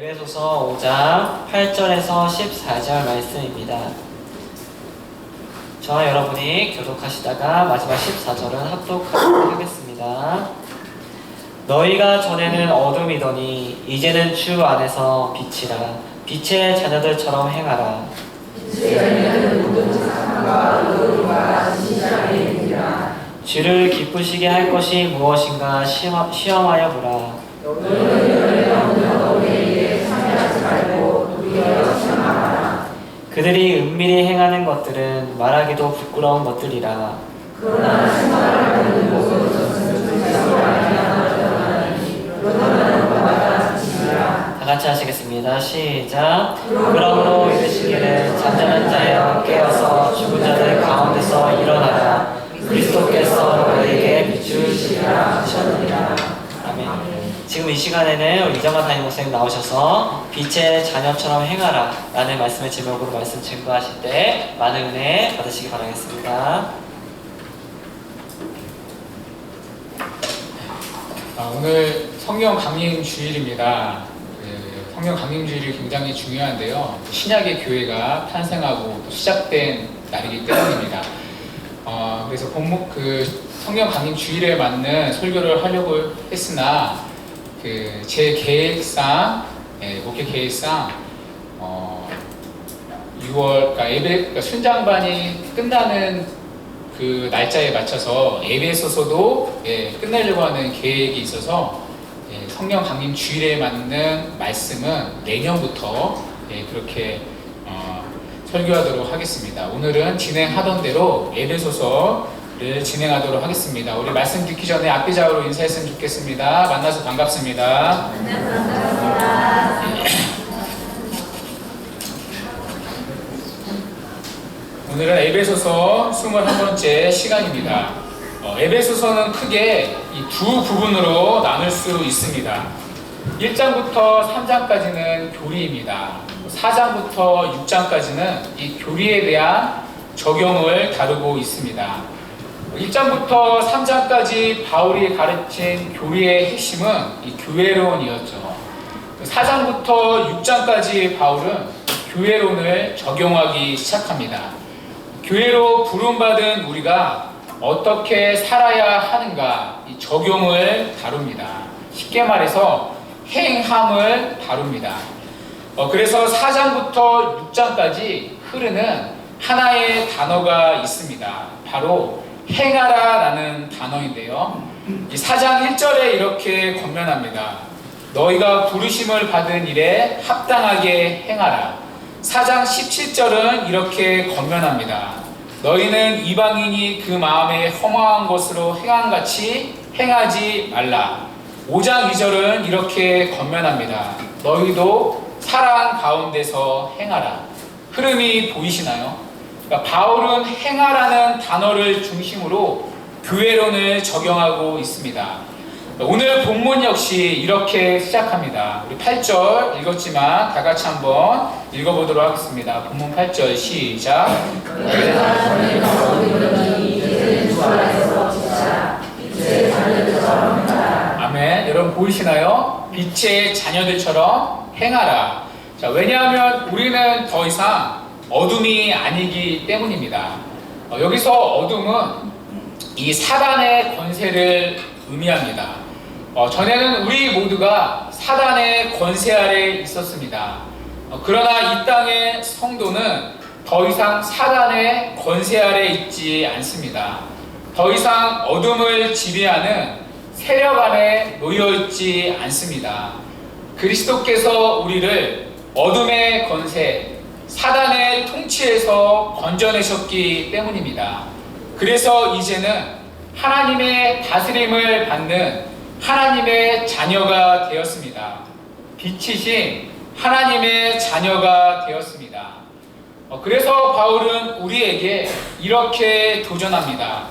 에베소서 5장 8절에서 14절 말씀입니다. 저와 여러분이 교독하시다가 마지막 14절은 합독하도록 하겠습니다. 너희가 전에는 어둠이더니 이제는 주 안에서 빛이라. 빛의 자녀들처럼 행하라. 주를 기쁘시게 할 것이 무엇인가 시험하여 보라. 그들이 은밀히 행하는 것들은 말하기도 부끄러운 것들이라. 다 같이 하시겠습니다. 시작. 그러므로 이르시기를 잠자는 자여 깨어서 죽은 자들 가운데서 일어나라. 그리스도께서 너희에게 비추시리라 하셨느니라. 아멘. 지금 이 시간에는 우리 이정환 담임 목사님 나오셔서 빛의 자녀처럼 행하라 라는 말씀의 제목으로 말씀 증거하실 때 많은 은혜 받으시기 바라겠습니다. 오늘 성령 강림 주일입니다. 성령 강림 주일이 굉장히 중요한데요. 신약의 교회가 탄생하고 또 시작된 날이기 때문입니다. 그래서 성령 강림 주일에 맞는 설교를 하려고 했으나 제 계획상, 목회 계획상 6월 그러니까 순장반이 끝나는 그 날짜에 맞춰서 에베소서도 끝내려고 하는 계획이 있어서 성령 강림 주일에 맞는 말씀은 내년부터 그렇게 설교하도록 하겠습니다. 오늘은 진행하던 대로 에베소서를 진행하도록 하겠습니다. 우리 말씀 듣기 전에 앞비자로 인사했으면 좋겠습니다. 만나서 반갑습니다. 오늘은 에베소서 21번째 시간입니다. 에베소서는 크게 이 두 부분으로 나눌 수 있습니다. 1장부터 3장까지는 교리입니다. 4장부터 6장까지는 이 교리에 대한 적용을 다루고 있습니다. 1장부터 3장까지 바울이 가르친 교리의 핵심은 이 교회론이었죠. 4장부터 6장까지 바울은 교회론을 적용하기 시작합니다. 교회로 부름받은 우리가 어떻게 살아야 하는가 이 적용을 다룹니다. 쉽게 말해서 행함을 다룹니다. 그래서 4장부터 6장까지 흐르는 하나의 단어가 있습니다. 바로 행하라 라는 단어인데요. 이 4장 1절에 이렇게 권면합니다. 너희가 부르심을 받은 일에 합당하게 행하라. 4장 17절은 이렇게 권면합니다. 너희는 이방인이 그 마음에 허망한 것으로 행함같이 행하지 말라. 5장 2절은 이렇게 권면합니다. 너희도 사랑 가운데서 행하라. 흐름이 보이시나요? 그러니까 바울은 행하라는 단어를 중심으로 교회론을 적용하고 있습니다. 오늘 본문 역시 이렇게 시작합니다. 우리 8절 읽었지만 다 같이 한번 읽어보도록 하겠습니다. 본문 8절 시작. 아멘. 여러분 보이시나요? 빛의 자녀들처럼 행하라. 자, 왜냐하면 우리는 더 이상 어둠이 아니기 때문입니다. 여기서 어둠은 이 사단의 권세를 의미합니다. 전에는 우리 모두가 사단의 권세 아래 있었습니다. 그러나 이 땅의 성도는 더 이상 사단의 권세 아래 있지 않습니다. 더 이상 어둠을 지배하는 세력 안에 놓여 있지 않습니다. 그리스도께서 우리를 어둠의 권세, 사단의 통치에서 건져내셨기 때문입니다. 그래서 이제는 하나님의 다스림을 받는 하나님의 자녀가 되었습니다. 빛이신 하나님의 자녀가 되었습니다. 그래서 바울은 우리에게 이렇게 도전합니다.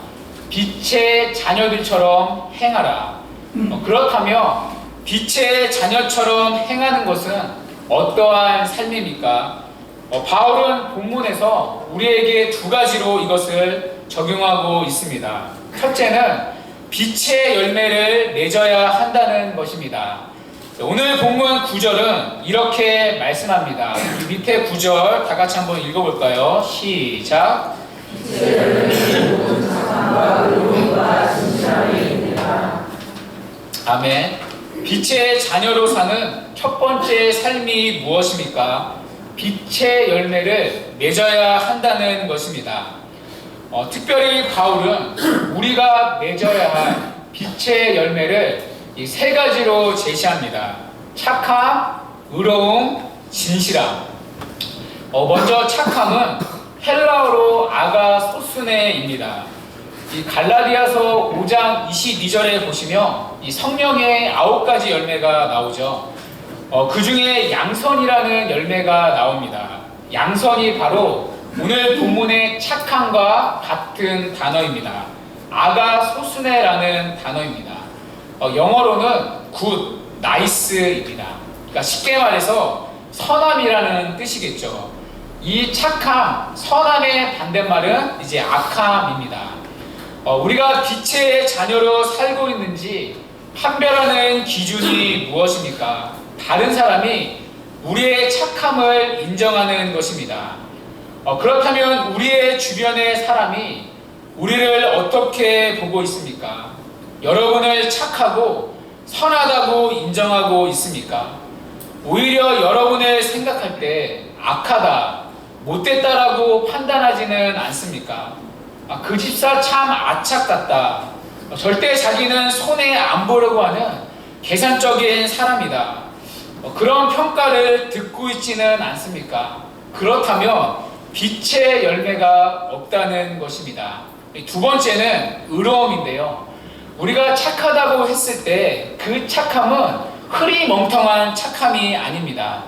빛의 자녀들처럼 행하라. 그렇다면 빛의 자녀처럼 행하는 것은 어떠한 삶입니까? 바울은 본문에서 우리에게 두 가지로 이것을 적용하고 있습니다. 첫째는 빛의 열매를 맺어야 한다는 것입니다. 오늘 본문 9절은 이렇게 말씀합니다. 이 밑에 9절 다 같이 한번 읽어볼까요? 시작. 아멘. 빛의 자녀로 사는 첫 번째 삶이 무엇입니까? 빛의 열매를 맺어야 한다는 것입니다. 특별히 바울은 우리가 맺어야 할 빛의 열매를 이 세 가지로 제시합니다. 착함, 의로움, 진실함. 먼저 착함은 헬라어로 아가소스네입니다. 이 갈라디아서 5장 22절에 보시면 이 성령의 9가지 열매가 나오죠. 그 중에 양선이라는 열매가 나옵니다. 양선이 바로 오늘 본문의 착함과 같은 단어입니다. 아가소스네라는 단어입니다. 영어로는 good, nice입니다. 그러니까 쉽게 말해서 선함이라는 뜻이겠죠. 이 착함, 선함의 반대말은 이제 악함입니다. 우리가 빛의 자녀로 살고 있는지 판별하는 기준이 무엇입니까? 다른 사람이 우리의 착함을 인정하는 것입니다. 그렇다면 우리의 주변의 사람이 우리를 어떻게 보고 있습니까? 여러분을 착하고 선하다고 인정하고 있습니까? 오히려 여러분을 생각할 때 악하다, 못됐다라고 판단하지는 않습니까? 그 집사 참 아착 같다. 절대 자기는 손해 안 보려고 하는 계산적인 사람이다. 그런 평가를 듣고 있지는 않습니까? 그렇다면 빛의 열매가 없다는 것입니다. 두 번째는 의로움인데요. 우리가 착하다고 했을 때 그 착함은 흐리멍텅한 착함이 아닙니다.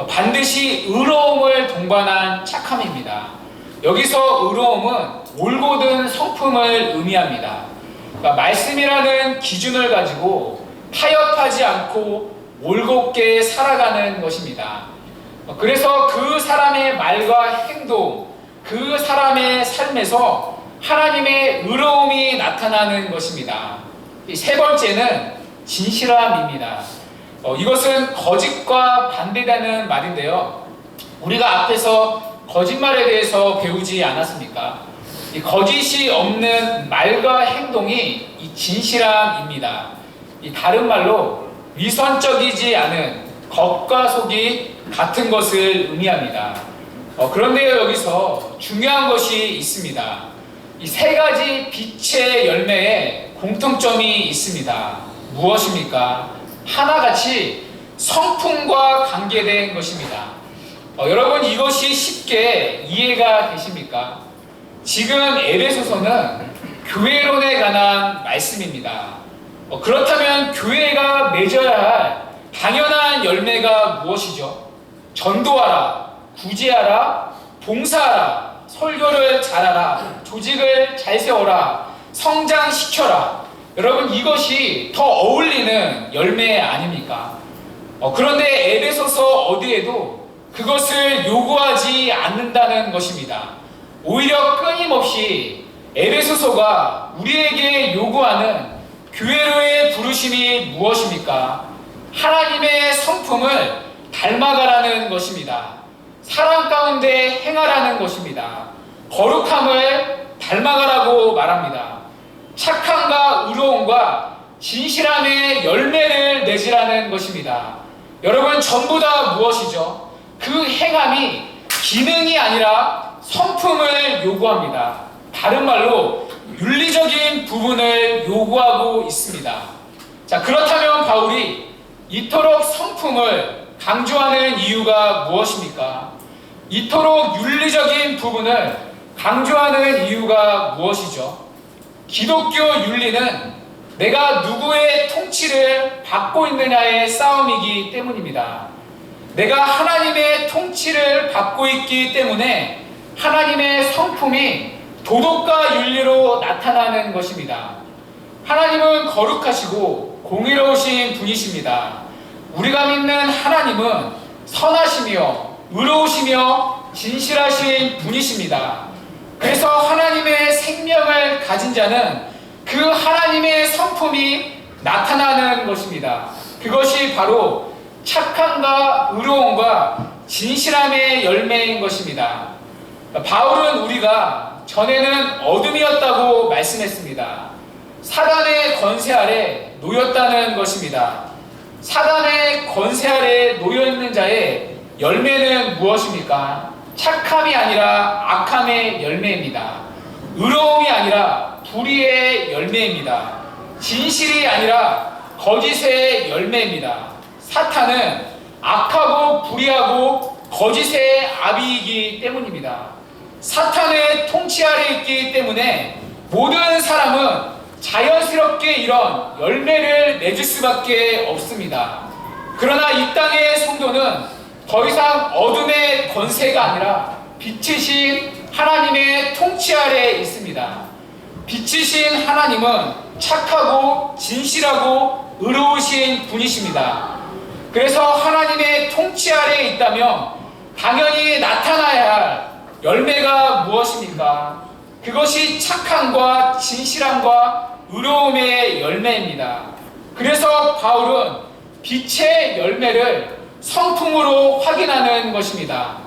반드시 의로움을 동반한 착함입니다. 여기서 의로움은 올곧은 성품을 의미합니다. 그러니까 말씀이라는 기준을 가지고 타협하지 않고 올곧게 살아가는 것입니다. 그래서 그 사람의 말과 행동, 그 사람의 삶에서 하나님의 의로움이 나타나는 것입니다. 세 번째는 진실함입니다. 이것은 거짓과 반대되는 말인데요. 우리가 앞에서 거짓말에 대해서 배우지 않았습니까? 이 거짓이 없는 말과 행동이 이 진실함입니다. 이 다른 말로 위선적이지 않은 겉과 속이 같은 것을 의미합니다. 그런데 여기서 중요한 것이 있습니다. 이 세 가지 빛의 열매에 공통점이 있습니다. 무엇입니까? 하나같이 성품과 관계된 것입니다. 여러분 이것이 쉽게 이해가 되십니까? 지금 에베소서는 교회론에 관한 말씀입니다. 그렇다면 교회가 맺어야 할 당연한 열매가 무엇이죠? 전도하라, 구제하라, 봉사하라, 설교를 잘하라, 조직을 잘 세워라, 성장시켜라. 여러분 이것이 더 어울리는 열매 아닙니까? 그런데 에베소서 어디에도 그것을 요구하지 않는다는 것입니다. 오히려 끊임없이 에베소서가 우리에게 요구하는 교회로의 부르심이 무엇입니까? 하나님의 성품을 닮아가라는 것입니다. 사랑 가운데 행하라는 것입니다. 거룩함을 닮아가라고 말합니다. 착함과 의로움과 진실함의 열매를 맺으라는 것입니다. 여러분 전부 다 무엇이죠? 그 행함이 기능이 아니라 성품을 요구합니다. 다른 말로 윤리적인 부분을 요구하고 있습니다. 자, 그렇다면 바울이 이토록 성품을 강조하는 이유가 무엇입니까? 이토록 윤리적인 부분을 강조하는 이유가 무엇이죠? 기독교 윤리는 내가 누구의 통치를 받고 있느냐의 싸움이기 때문입니다. 내가 하나님의 통치를 받고 있기 때문에 하나님의 성품이 도덕과 윤리로 나타나는 것입니다. 하나님은 거룩하시고 공의로우신 분이십니다. 우리가 믿는 하나님은 선하시며 의로우시며 진실하신 분이십니다. 그래서 하나님의 생명을 가진 자는 그 하나님의 성품이 나타나는 것입니다. 그것이 바로 착함과 의로움과 진실함의 열매인 것입니다. 바울은 우리가 전에는 어둠이었다고 말씀했습니다. 사단의 권세 아래 놓였다는 것입니다. 사단의 권세 아래 놓여있는 자의 열매는 무엇입니까? 착함이 아니라 악함의 열매입니다. 의로움이 아니라 불의의 열매입니다. 진실이 아니라 거짓의 열매입니다. 사탄은 악하고 불의하고 거짓의 아비이기 때문입니다. 사탄의 통치 아래 있기 때문에 모든 사람은 자연스럽게 이런 열매를 맺을 수밖에 없습니다. 그러나 이 땅의 성도는 더 이상 어둠의 권세가 아니라 빛이신 하나님의 통치 아래 있습니다. 빛이신 하나님은 착하고 진실하고 의로우신 분이십니다. 그래서 하나님의 통치 아래에 있다면 당연히 나타나야 할 열매가 무엇입니까? 그것이 착함과 진실함과 의로움의 열매입니다. 그래서 바울은 빛의 열매를 성품으로 확인하는 것입니다.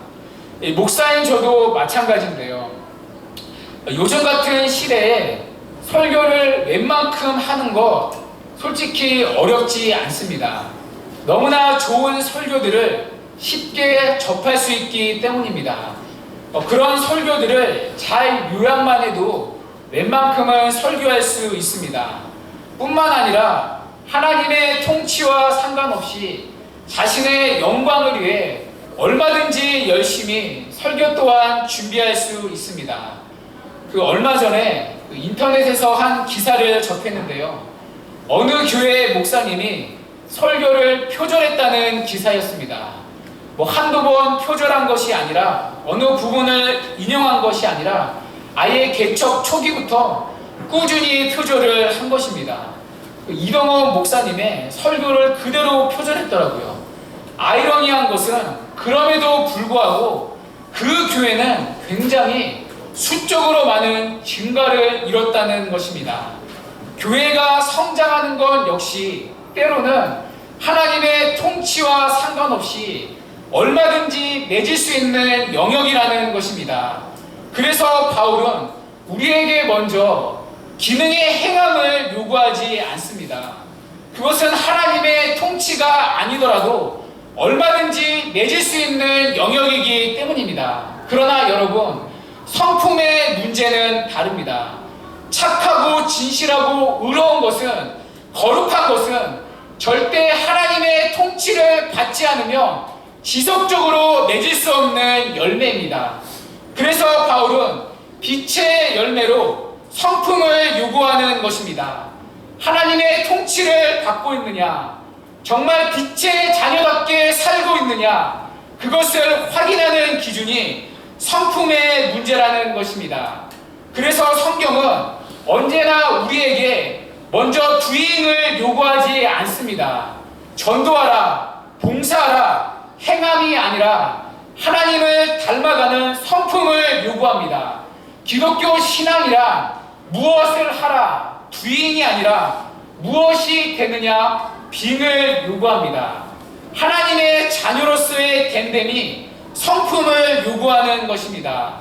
목사인 저도 마찬가지인데요. 요즘 같은 시대에 설교를 웬만큼 하는 것 솔직히 어렵지 않습니다. 너무나 좋은 설교들을 쉽게 접할 수 있기 때문입니다. 그런 설교들을 잘 요약만 해도 웬만큼은 설교할 수 있습니다. 뿐만 아니라 하나님의 통치와 상관없이 자신의 영광을 위해 얼마든지 열심히 설교 또한 준비할 수 있습니다. 얼마 전에 인터넷에서 한 기사를 접했는데요. 어느 교회 목사님이 설교를 표절했다는 기사였습니다. 한두 번 표절한 것이 아니라 어느 부분을 인용한 것이 아니라 아예 개척 초기부터 꾸준히 표절을 한 것입니다. 이동원 목사님의 설교를 그대로 표절했더라고요. 아이러니한 것은 그럼에도 불구하고 그 교회는 굉장히 수적으로 많은 증가를 이뤘다는 것입니다. 교회가 성장하는 건 역시 때로는 하나님의 통치와 상관없이 얼마든지 맺을 수 있는 영역이라는 것입니다. 그래서 바울은 우리에게 먼저 기능의 행함을 요구하지 않습니다. 그것은 하나님의 통치가 아니더라도 얼마든지 맺을 수 있는 영역이기 때문입니다. 그러나 여러분, 성품의 문제는 다릅니다. 착하고 진실하고 의로운 것은, 거룩한 것은 절대 하나님의 통치를 받지 않으면 지속적으로 맺을 수 없는 열매입니다. 그래서 바울은 빛의 열매로 성품을 요구하는 것입니다. 하나님의 통치를 받고 있느냐, 정말 빛의 자녀답게 살고 있느냐, 그것을 확인하는 기준이 성품의 문제라는 것입니다. 그래서 성경은 언제나 우리에게 먼저 doing을 요구하지 않습니다. 전도하라, 봉사하라, 행함이 아니라 하나님을 닮아가는 성품을 요구합니다. 기독교 신앙이란 무엇을 하라, doing이 아니라 무엇이 되느냐, being을 요구합니다. 하나님의 자녀로서의 됨됨이 성품을 요구하는 것입니다.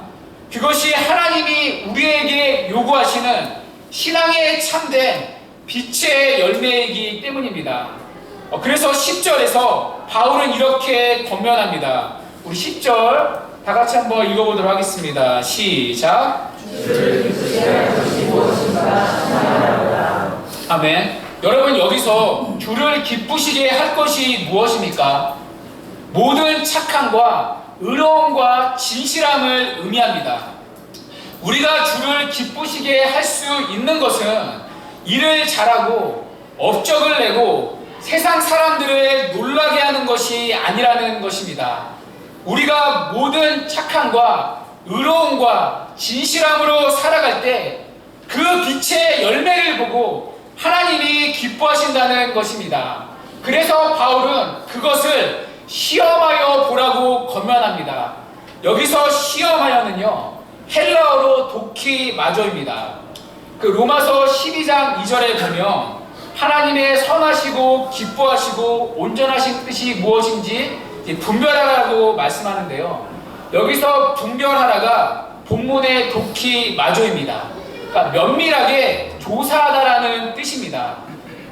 그것이 하나님이 우리에게 요구하시는 신앙의 참된 빛의 열매이기 때문입니다. 그래서 10절에서 바울은 이렇게 권면합니다. 우리 10절 다 같이 한번 읽어보도록 하겠습니다. 시작. 아멘. 여러분, 여기서 주를 기쁘시게 할 것이 무엇입니까? 모든 착함과 의로움과 진실함을 의미합니다. 우리가 주를 기쁘시게 할 수 있는 것은 일을 잘하고 업적을 내고 세상 사람들을 놀라게 하는 것이 아니라는 것입니다. 우리가 모든 착함과 의로움과 진실함으로 살아갈 때 그 빛의 열매를 보고 하나님이 기뻐하신다는 것입니다. 그래서 바울은 그것을 시험하여 보라고 권면합니다. 여기서 시험하여는요, 헬라어로 도키마저입니다. 로마서 12장 2절에 보면 하나님의 선하시고 기뻐하시고 온전하신 뜻이 무엇인지 분별하라고 말씀하는데요. 여기서 분별하라가 본문의 독히 마조입니다. 그러니까 면밀하게 조사하다라는 뜻입니다.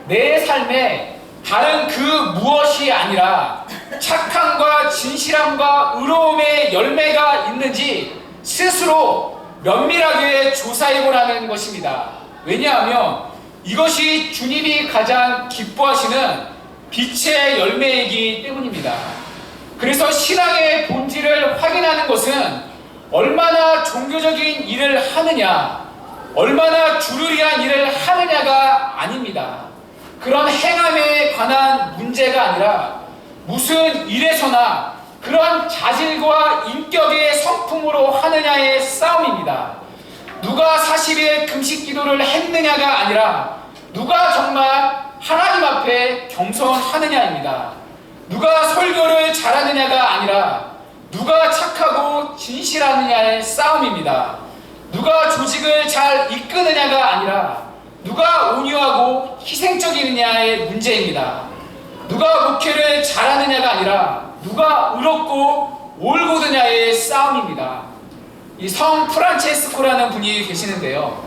내 삶에 다른 그 무엇이 아니라 착함과 진실함과 의로움의 열매가 있는지 스스로 면밀하게 조사해보라는 것입니다. 왜냐하면 이것이 주님이 가장 기뻐하시는 빛의 열매이기 때문입니다. 그래서 신앙의 본질을 확인하는 것은 얼마나 종교적인 일을 하느냐, 얼마나 주를 위한 일을 하느냐가 아닙니다. 그런 행함에 관한 문제가 아니라 무슨 일에서나 그런 자질과 인격의 성품으로 하느냐의 싸움입니다. 누가 40일 금식 기도를 했느냐가 아니라 누가 정말 하나님 앞에 겸손하느냐입니다. 누가 설교를 잘하느냐가 아니라 누가 착하고 진실하느냐의 싸움입니다. 누가 조직을 잘 이끄느냐가 아니라 누가 온유하고 희생적이느냐의 문제입니다. 누가 목회를 잘하느냐가 아니라 누가 의롭고 올곧느냐의 싸움입니다. 이 성 프란체스코라는 분이 계셨는데요.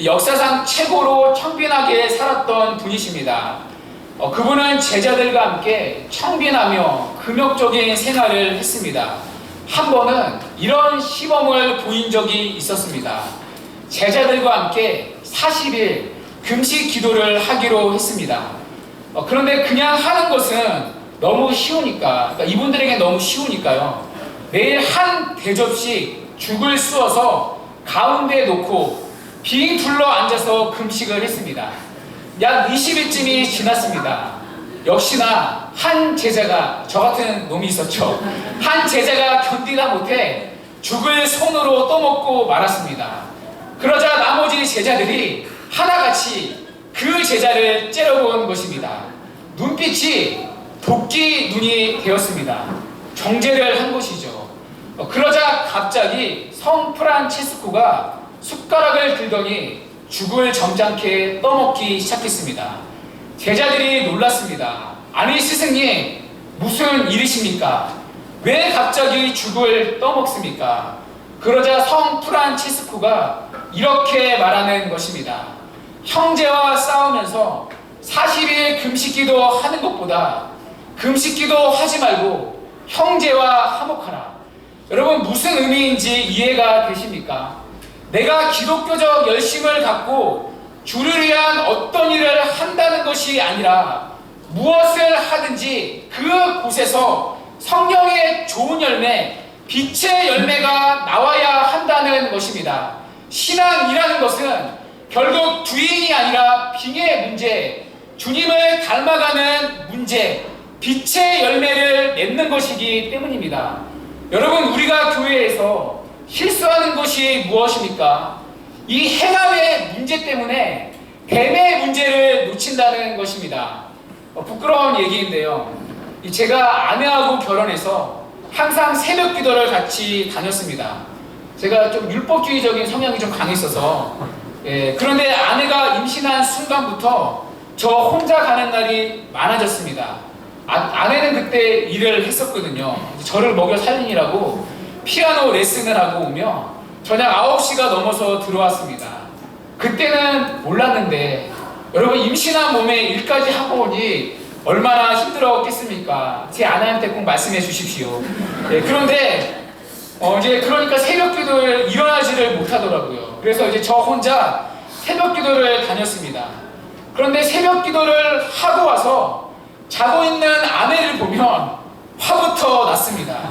역사상 최고로 청빈하게 살았던 분이십니다. 그분은 제자들과 함께 청빈하며 금욕적인 생활을 했습니다. 한 번은 이런 시범을 보인 적이 있었습니다. 제자들과 함께 40일 금식 기도를 하기로 했습니다. 그런데 그냥 하는 것은 너무 쉬우니까, 그러니까 이분들에게 너무 쉬우니까요. 매일 한 대접씩 죽을 쑤어서 가운데에 놓고 빙 둘러 앉아서 금식을 했습니다. 약 20일쯤이 지났습니다. 역시나 한 제자가, 저 같은 놈이 있었죠. 한 제자가 견디다 못해 죽을 손으로 떠먹고 말았습니다. 그러자 나머지 제자들이 하나같이 그 제자를 째려본 것입니다. 눈빛이 도끼 눈이 되었습니다. 정죄를 한 것이죠. 그러자 갑자기 성 프란체스코가 숟가락을 들더니 죽을 점잖게 떠먹기 시작했습니다. 제자들이 놀랐습니다. 아니 스승님, 무슨 일이십니까? 왜 갑자기 죽을 떠먹습니까? 그러자 성 프란체스코가 이렇게 말하는 것입니다. 형제와 싸우면서 40일 금식기도 하는 것보다 금식기도 하지 말고 형제와 화목하라. 여러분, 무슨 의미인지 이해가 되십니까? 내가 기독교적 열심을 갖고 주를 위한 어떤 일을 한다는 것이 아니라 무엇을 하든지 그 곳에서 성령의 좋은 열매, 빛의 열매가 나와야 한다는 것입니다. 신앙이라는 것은 결국 두인이 아니라 빙의 문제, 주님을 닮아가는 문제, 빛의 열매를 맺는 것이기 때문입니다. 여러분, 우리가 교회에서 실수하는 것이 무엇입니까? 이 행함의 문제 때문에 뱀의 문제를 놓친다는 것입니다. 부끄러운 얘기인데요. 제가 아내하고 결혼해서 항상 새벽 기도를 같이 다녔습니다. 제가 좀 율법주의적인 성향이 좀 강했어서, 그런데 아내가 임신한 순간부터 저 혼자 가는 날이 많아졌습니다. 아내는 그때 일을 했었거든요. 저를 먹여 살리느라고 피아노 레슨을 하고 오며 저녁 9시가 넘어서 들어왔습니다. 그때는 몰랐는데 여러분, 임신한 몸에 일까지 하고 오니 얼마나 힘들었겠습니까? 제 아내한테 꼭 말씀해 주십시오. 그런데 이제 그러니까 새벽 기도를 일어나지를 못하더라고요. 그래서 이제 저 혼자 새벽 기도를 다녔습니다. 그런데 새벽 기도를 하고 와서 자고 있는 아내를 보면 화부터 났습니다.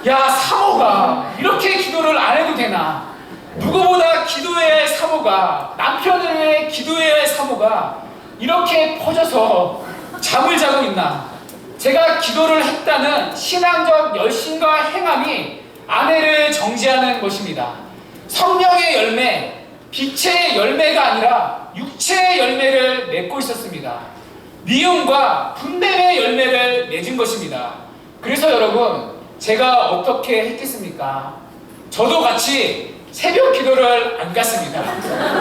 야, 사모가 이렇게 기도를 안 해도 되나? 누구보다 기도해야 할 사모가, 남편을 위해 기도해야 할 사모가 이렇게 퍼져서 잠을 자고 있나? 제가 기도를 했다는 신앙적 열심과 행함이 아내를 정죄하는 것입니다. 성령의 열매, 빛의 열매가 아니라 육체의 열매를 맺고 있었습니다. 미움과 분냄의 열매를 맺은 것입니다. 그래서 여러분, 제가 어떻게 했겠습니까? 저도 같이 새벽 기도를 안 갔습니다.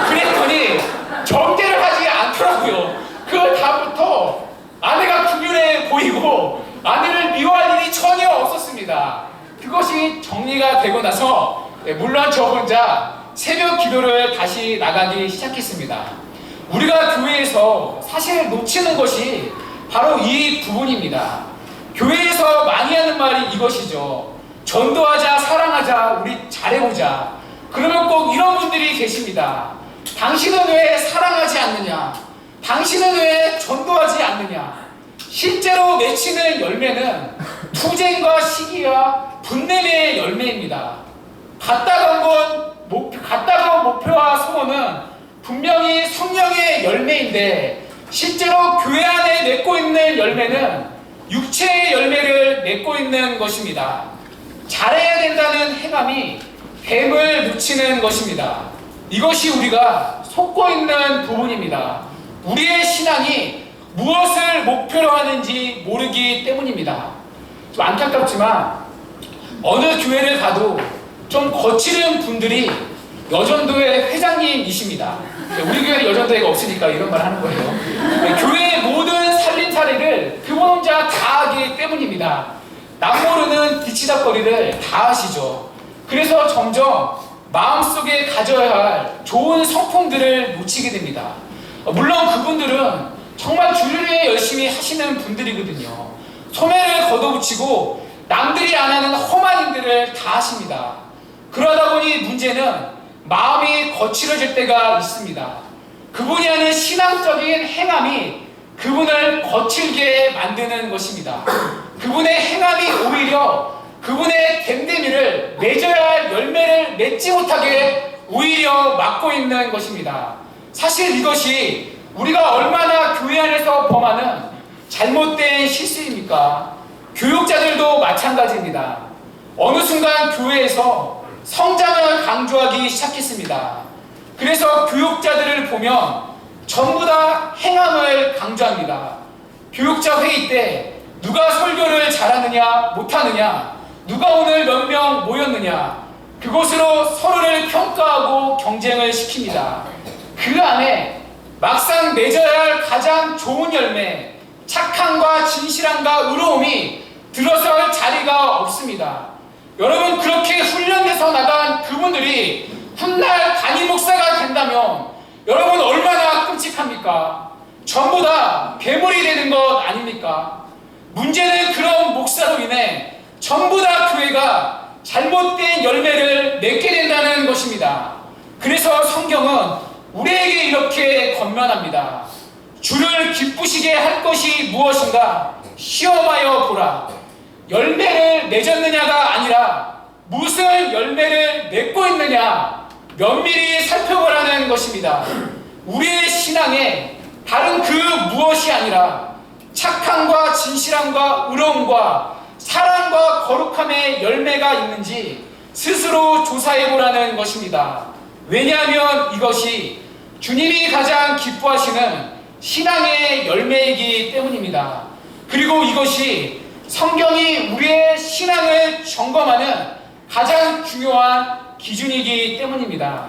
그랬더니 정죄를 하지 않더라고요. 그 다음부터 아내가 불륜해 보이고 아내를 미워할 일이 전혀 없었습니다. 그것이 정리가 되고 나서 물론 저 혼자 새벽 기도를 다시 나가기 시작했습니다. 우리가 교회에서 사실 놓치는 것이 바로 이 부분입니다. 교회에서 많이 하는 말이 이것이죠. 전도하자, 사랑하자, 우리 잘해보자. 그러면 꼭 이런 분들이 계십니다. 당신은 왜 사랑하지 않느냐? 당신은 왜 전도하지 않느냐? 실제로 맺히는 열매는 투쟁과 시기와 분냄의 열매입니다. 갖다가 목표와 소원은 분명히 성령의 열매인데 실제로 교회 안에 맺고 있는 열매는 육체의 열매를 맺고 있는 것입니다. 잘해야 된다는 행함이 뱀을 묻히는 것입니다. 이것이 우리가 속고 있는 부분입니다. 우리의 신앙이 무엇을 목표로 하는지 모르기 때문입니다. 좀 안타깝지만 어느 교회를 가도 좀 거칠은 분들이 여전도의 회장님이십니다. 우리 교회는 여전도회가 없으니까 이런 말 하는 거예요. 교회의 모든 살림살이를 그분 혼자 다 하기 때문입니다. 남 모르는 뒤치다거리를 다 하시죠. 그래서 점점 마음속에 가져야 할 좋은 성품들을 놓치게 됩니다. 물론 그분들은 정말 주를 위해 열심히 하시는 분들이거든요. 소매를 걷어붙이고 남들이 안 하는 험한 일들을 다 하십니다. 그러다 보니 문제는 마음이 거칠어질 때가 있습니다. 그분이 하는 신앙적인 행함이 그분을 거칠게 만드는 것입니다. 그분의 행함이 오히려 그분의 됨됨이를 맺어야 할 열매를 맺지 못하게 오히려 막고 있는 것입니다. 사실 이것이 우리가 얼마나 교회 안에서 범하는 잘못된 실수입니까? 교육자들도 마찬가지입니다. 어느 순간 교회에서 성장을 강조하기 시작했습니다. 그래서 교육자들을 보면 전부 다 행함을 강조합니다. 교육자 회의 때 누가 설교를 잘하느냐 못하느냐, 누가 오늘 몇 명 모였느냐, 그것으로 서로를 평가하고 경쟁을 시킵니다. 그 안에 막상 맺어야 할 가장 좋은 열매, 착함과 진실함과 의로움이 들어설 자리가 없습니다. 여러분, 그렇게 훈련돼서 나간 그분들이 훗날 담임 목사가 된다면 여러분 얼마나 끔찍합니까? 전부 다 괴물이 되는 것 아닙니까? 문제는 그런 목사로 인해 전부 다 교회가 잘못된 열매를 맺게 된다는 것입니다. 그래서 성경은 우리에게 이렇게 권면합니다. 주를 기쁘시게 할 것이 무엇인가 시험하여 보라. 열매를 맺었느냐가 아니라 무슨 열매를 맺고 있느냐 면밀히 살펴보라는 것입니다. 우리의 신앙에 다른 그 무엇이 아니라 착함과 진실함과 의로움과 사랑과 거룩함의 열매가 있는지 스스로 조사해보라는 것입니다. 왜냐하면 이것이 주님이 가장 기뻐하시는 신앙의 열매이기 때문입니다. 그리고 이것이 성경이 우리의 신앙을 점검하는 가장 중요한 기준이기 때문입니다.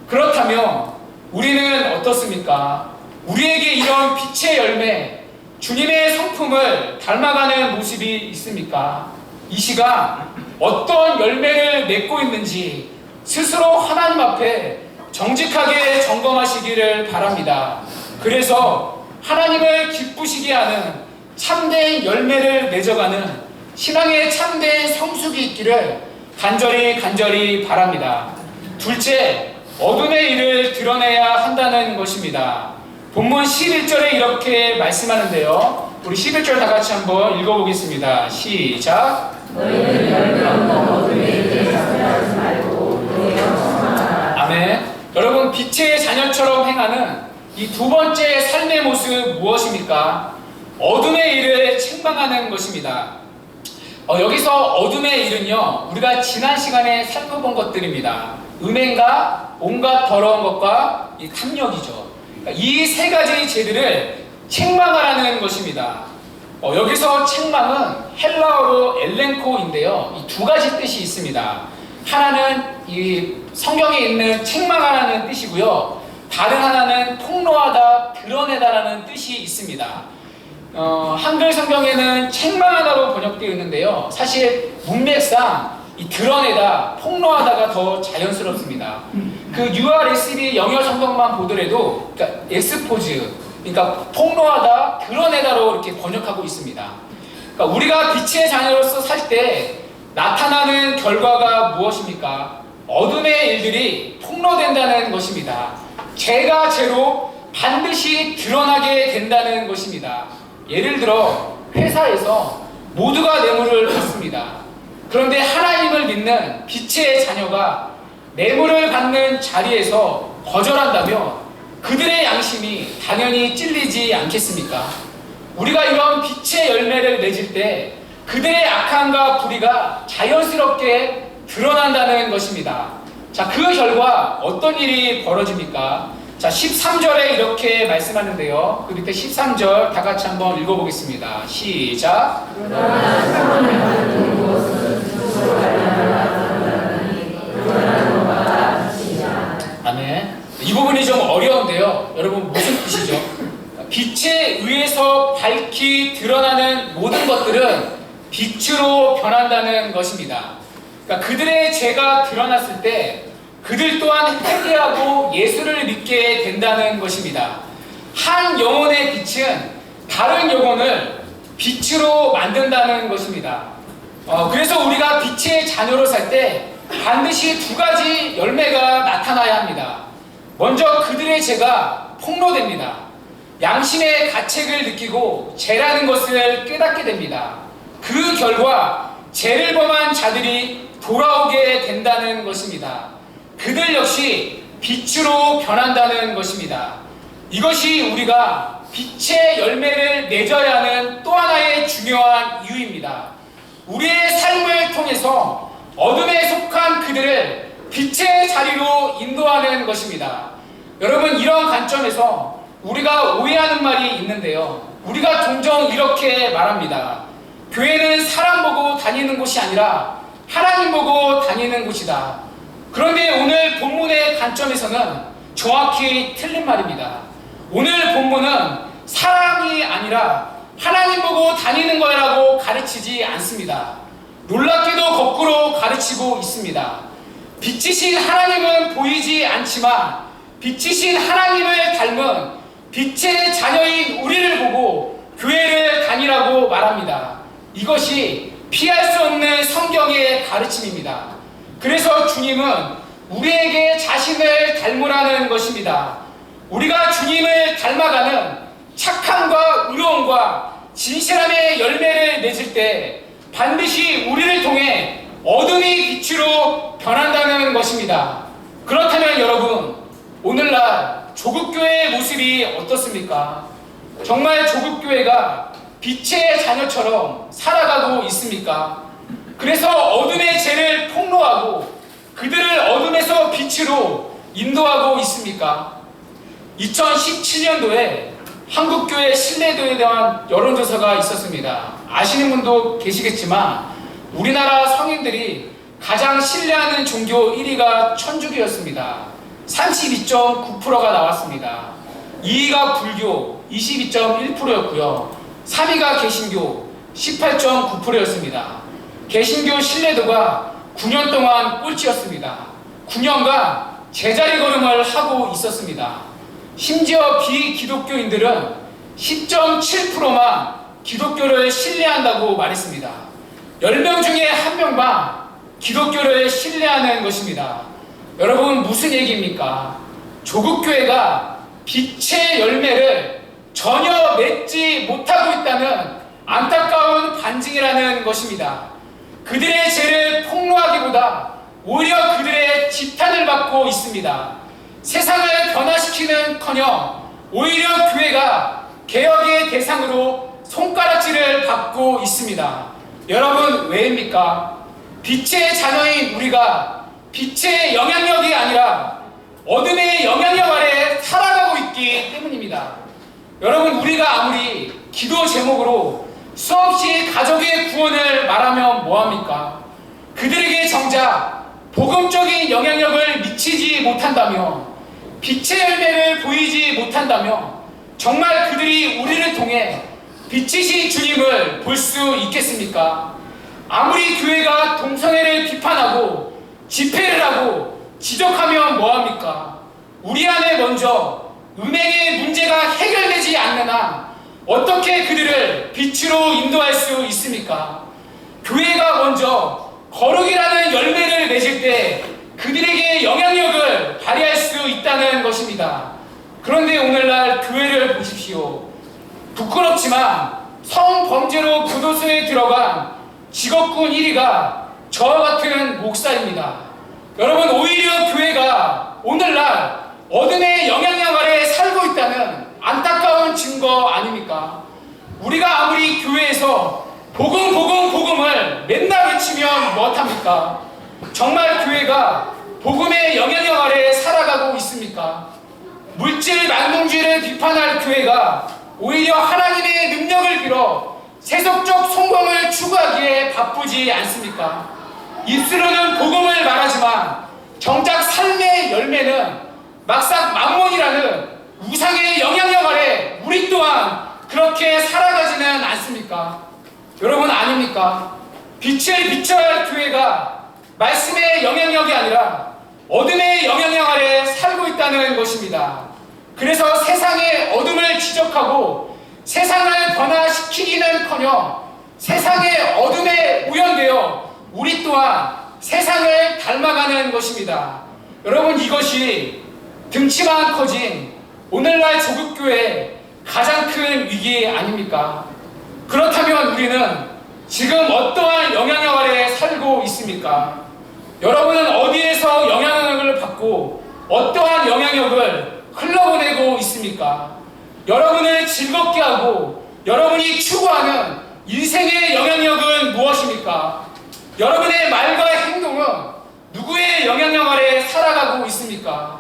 그렇다면 우리는 어떻습니까? 우리에게 이런 빛의 열매, 주님의 성품을 닮아가는 모습이 있습니까? 이 시간 어떤 열매를 맺고 있는지 스스로 하나님 앞에 정직하게 점검하시기를 바랍니다. 그래서 하나님을 기쁘시게 하는 참된 열매를 맺어가는 신앙의 참된 성숙이 있기를 간절히 바랍니다. 둘째, 어둠의 일을 드러내야 한다는 것입니다. 본문 11절에 이렇게 말씀하는데요. 우리 11절 다 같이 한번 읽어보겠습니다. 시작. 너희는 열매 없는 어둠의 일에 참여하지 말고 너희의 청하라. 아멘. 여러분, 빛의 자녀처럼 행하는 이 두 번째 삶의 모습 무엇입니까? 어둠의 일을 책망하는 것입니다. 여기서 어둠의 일은요, 우리가 지난 시간에 살펴본 것들입니다. 음행과 온갖 더러운 것과 이 탐욕이죠. 이 세 가지 죄들을 책망하라는 것입니다. 여기서 책망은 헬라어로 엘렌코인데요, 이 두 가지 뜻이 있습니다. 하나는 이 성경에 있는 책망하라는 뜻이고요. 다른 하나는 폭로하다, 드러내다라는 뜻이 있습니다. 한글 성경에는 책망하다로 번역되어 있는데요. 사실 문맥상 이 드러내다, 폭로하다가 더 자연스럽습니다. 그 URSV 영어 성경만 보더라도 그러니까 엑스포즈, 그러니까 폭로하다, 드러내다로 이렇게 번역하고 있습니다. 그러니까 우리가 빛의 자녀로서 살 때 나타나는 결과가 무엇입니까? 어둠의 일들이 폭로된다는 것입니다. 죄가 죄로 반드시 드러나게 된다는 것입니다. 예를 들어 회사에서 모두가 뇌물을 받습니다. 그런데 하나님을 믿는 빛의 자녀가 뇌물을 받는 자리에서 거절한다면 그들의 양심이 당연히 찔리지 않겠습니까? 우리가 이런 빛의 열매를 맺을 때 그들의 악함과 불의가 자연스럽게 드러난다는 것입니다. 자, 그 결과 어떤 일이 벌어집니까? 자, 13절에 이렇게 말씀하는데요. 그 밑에 13절 다 같이 한번 읽어보겠습니다. 시작. 아멘. 이 부분이 좀 어려운데요. 여러분 무슨 뜻이죠? 빛에 의해서 밝히 드러나는 모든 것들은 빛으로 변한다는 것입니다. 그러니까 그들의 죄가 드러났을 때 그들 또한 회개하고 예수를 믿게 된다는 것입니다. 한 영혼의 빛은 다른 영혼을 빛으로 만든다는 것입니다. 그래서 우리가 빛의 자녀로 살 때 반드시 두 가지 열매가 나타나야 합니다. 먼저 그들의 죄가 폭로됩니다. 양심의 가책을 느끼고 죄라는 것을 깨닫게 됩니다. 그 결과 죄를 범한 자들이 돌아오게 된다는 것입니다. 그들 역시 빛으로 변한다는 것입니다. 이것이 우리가 빛의 열매를 맺어야 하는 또 하나의 중요한 이유입니다. 우리의 삶을 통해서 어둠에 속한 그들을 빛의 자리로 인도하는 것입니다. 여러분, 이런 관점에서 우리가 오해하는 말이 있는데요. 우리가 종종 이렇게 말합니다. 교회는 사람 보고 다니는 곳이 아니라 하나님 보고 다니는 곳이다. 그런데 오늘 본문의 관점에서는 정확히 틀린 말입니다. 오늘 본문은 사람이 아니라 하나님 보고 다니는 거라고 가르치지 않습니다. 놀랍게도 거꾸로 가르치고 있습니다. 빛이신 하나님은 보이지 않지만 빛이신 하나님을 닮은 빛의 자녀인 우리를 보고 교회를 다니라고 말합니다. 이것이 피할 수 없는 성경의 가르침입니다. 그래서 주님은 우리에게 자신을 닮으라는 것입니다. 우리가 주님을 닮아가는 착함과 의로움과 진실함의 열매를 맺을 때 반드시 우리를 통해 어둠이 빛으로 변한다는 것입니다. 그렇다면 여러분, 오늘날 조국교회의 모습이 어떻습니까? 정말 조국교회가 빛의 자녀처럼 살아가고 있습니까? 그래서 어둠의 죄를 폭로하고 그들을 어둠에서 빛으로 인도하고 있습니까? 2017년도에 한국교회 신뢰도에 대한 여론조사가 있었습니다. 아시는 분도 계시겠지만 우리나라 성인들이 가장 신뢰하는 종교 1위가 천주교였습니다. 32.9%가 나왔습니다. 2위가 불교 22.1%였고요. 3위가 개신교 18.9%였습니다. 개신교 신뢰도가 9년 동안 꼴찌였습니다. 9년간 제자리 걸음을 하고 있었습니다. 심지어 비기독교인들은 10.7%만 기독교를 신뢰한다고 말했습니다. 10명 중에 1명만 기독교를 신뢰하는 것입니다. 여러분, 무슨 얘기입니까? 조국교회가 빛의 열매를 전혀 맺지 못하고 있다는 안타까운 반증이라는 것입니다. 그들의 죄를 폭로하기보다 오히려 그들의 지탄을 받고 있습니다. 세상을 변화시키는커녕 오히려 교회가 개혁의 대상으로 손가락질을 받고 있습니다. 여러분, 왜입니까? 빛의 자녀인 우리가 빛의 영향력이 아니라 어둠의 영향력 아래 살아가고 있기 때문입니다. 여러분, 우리가 아무리 기도 제목으로 수없이 가족의 구원을 말하면 뭐합니까? 그들에게 정작 복음적인 영향력을 미치지 못한다며 빛의 열매를 보이지 못한다며 정말 그들이 우리를 통해 빛이신 주님을 볼 수 있겠습니까? 아무리 교회가 동성애를 비판하고 집회를 하고 지적하면 뭐합니까? 우리 안에 먼저 음행의 문제가 해결되지 않는 한 어떻게 그들을 빛으로 인도할 수 있습니까? 교회가 먼저 거룩이라는 열매를 맺을 때 그들에게 영향력을 발휘할 수 있다는 것입니다. 그런데 오늘날 교회를 보십시오. 부끄럽지만 성범죄로 교도소에 들어간 직업군 1위가 저와 같은 목사입니다. 여러분, 오히려 교회가 오늘날 어둠의 영향력 아래 살고 있다는 안타까운 증거 아닙니까? 우리가 아무리 교회에서 복음을 맨날 외치면 무엇합니까? 정말 교회가 복음의 영향력 아래 살아가고 있습니까? 물질 만능주의를 비판할 교회가 오히려 하나님의 능력을 빌어 세속적 성공을 추구하기에 바쁘지 않습니까? 입술로는 복음을 말하지만 정작 삶의 열매는 막상 만몬이라는 우상의 영향력 아래 우리 또한 그렇게 살아가지는 않습니까? 여러분, 아닙니까? 빛을 비춰야 할 교회가 말씀의 영향력이 아니라 어둠의 영향력 아래 살고 있다는 것입니다. 그래서 세상의 어둠을 지적하고 세상을 변화시키기는커녕 세상의 어둠에 오연되어 우리 또한 세상을 닮아가는 것입니다. 여러분, 이것이 등치만 커진 오늘날 조국교회의 가장 큰 위기 아닙니까? 그렇다면 우리는 지금 어떠한 영향력 아래 살고 있습니까? 여러분은 어디에서 영향력을 받고 어떠한 영향력을 흘러보내고 있습니까? 여러분을 즐겁게 하고 여러분이 추구하는 인생의 영향력은 무엇입니까? 여러분의 말과 행동은 누구의 영향력 아래 살아가고 있습니까?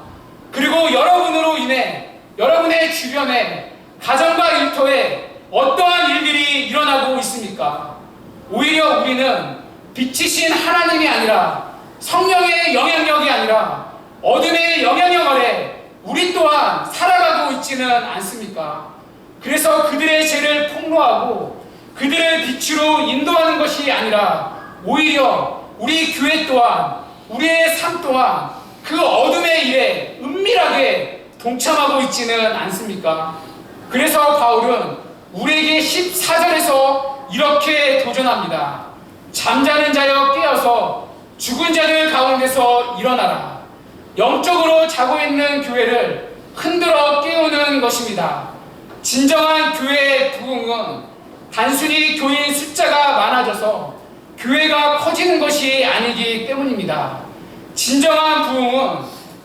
그리고 여러분으로 인해 여러분의 주변에 가정과 일터에 어떠한 일들이 일어나고 있습니까? 오히려 우리는 빛이신 하나님이 아니라 성령의 영향력이 아니라 어둠의 영향력 아래 우리 또한 살아가고 있지는 않습니까? 그래서 그들의 죄를 폭로하고 그들을 빛으로 인도하는 것이 아니라 오히려 우리 교회 또한 우리의 삶 또한 그 어둠의 일에 은밀하게 동참하고 있지는 않습니까? 그래서 바울은 우리에게 14절에서 이렇게 도전합니다. 잠자는 자여 깨어서 죽은 자들 가운데서 일어나라. 영적으로 자고 있는 교회를 흔들어 깨우는 것입니다. 진정한 교회의 부흥은 단순히 교인 숫자가 많아져서 교회가 커지는 것이 아니기 때문입니다. 진정한 부흥은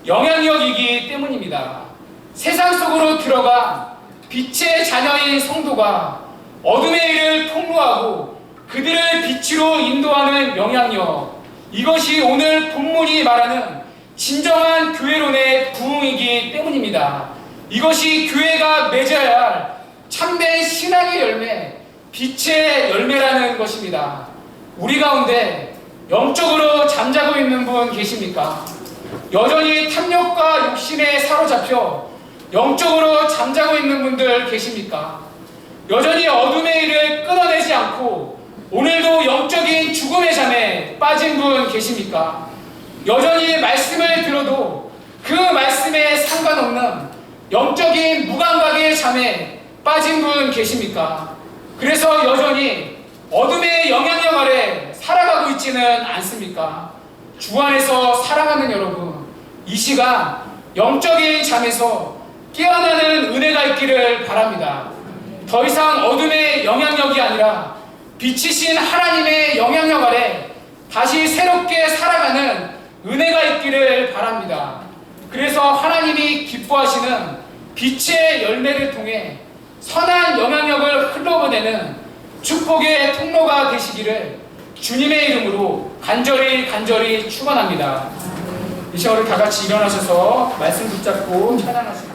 영향력이기 때문입니다. 세상 속으로 들어가 빛의 자녀인 성도가 어둠의 일을 폭로하고 그들을 빛으로 인도하는 영향력, 이것이 오늘 본문이 말하는 진정한 교회론의 부흥이기 때문입니다. 이것이 교회가 맺어야 할 참된 신앙의 열매, 빛의 열매라는 것입니다. 우리 가운데 영적으로 잠자고 있는 분 계십니까? 여전히 탐욕과 욕심에 사로잡혀 영적으로 잠자고 있는 분들 계십니까? 여전히 어둠의 일을 끊어내지 않고 오늘도 영적인 죽음의 잠에 빠진 분 계십니까? 여전히 말씀을 들어도 그 말씀에 상관없는 영적인 무감각의 잠에 빠진 분 계십니까? 그래서 여전히 어둠의 영향력 아래 살아가고 있지는 않습니까? 주 안에서 사랑하는 여러분, 이 시간 영적인 잠에서 깨어나는 은혜가 있기를 바랍니다. 더 이상 어둠의 영향력이 아니라 빛이신 하나님의 영향력 아래 다시 새롭게 살아가는 은혜가 있기를 바랍니다. 그래서 하나님이 기뻐하시는 빛의 열매를 통해 선한 영향력을 흘러보내는 축복의 통로가 되시기를 주님의 이름으로 간절히 축원합니다. 이 시간 우리 다 같이 일어나셔서 말씀 붙잡고 찬양하시겠습니다.